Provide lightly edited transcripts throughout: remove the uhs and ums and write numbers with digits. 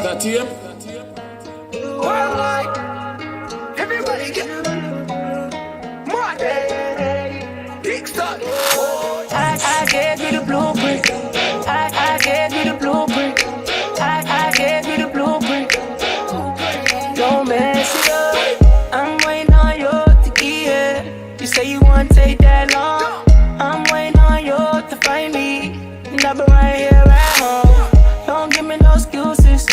That tape? Worldwide, everybody get more day. Big stuff. I gave you the blueprint. I gave you the blueprint. I gave you the blueprint. Don't mess it up. I'm waiting on you to get here. You say you won't take that long. I'm waiting on you to find me. And I've been right here at home. Don't give me no excuses.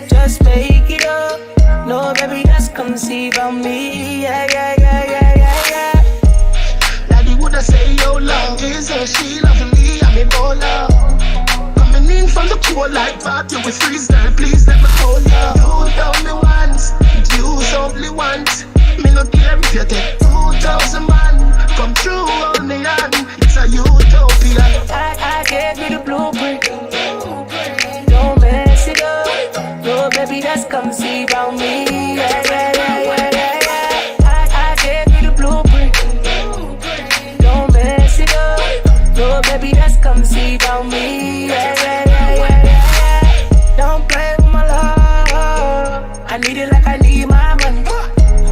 Just make it up. No, baby, just come see about me. Yeah, yeah, yeah, yeah, yeah, yeah. Daddy woulda say yo love is her, she loving me, I'm in all love. Coming in from the cold like that, you will freeze there, please let me hold ya. You the only ones, you only ones. Me no care if you take 2,000 man, come through on the hand, it's a utopia. I gave you the blueprint. Don't mess it up. No, baby, just come see about me. Yeah, yeah, yeah, yeah, yeah, yeah. I gave you the blueprint. Don't mess it up. No, baby, just come see about me. Yeah, yeah, yeah, yeah, yeah, yeah. Don't play with my love. I need it like I need my money.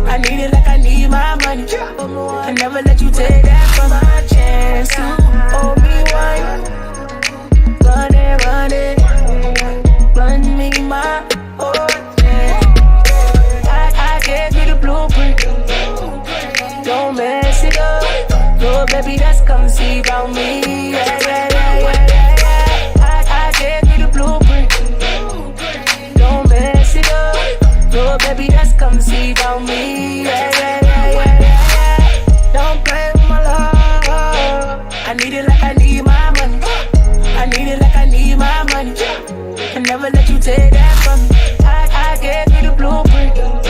I need it like I need my money. I never let you take that from my chance to hold me one. Run it, run me my fortune. I gave you the blueprint. Don't mess it up. No, baby, just come see about me. Yeah, yeah, yeah, yeah, yeah, yeah. I gave you the blueprint. Don't mess it up. No, baby, just come see about me. Yeah, yeah, yeah, yeah, yeah, yeah. Don't play with my love. I need it like I need my money. I need it like I need my money. I never let you take that from me. I gave you the blueprint.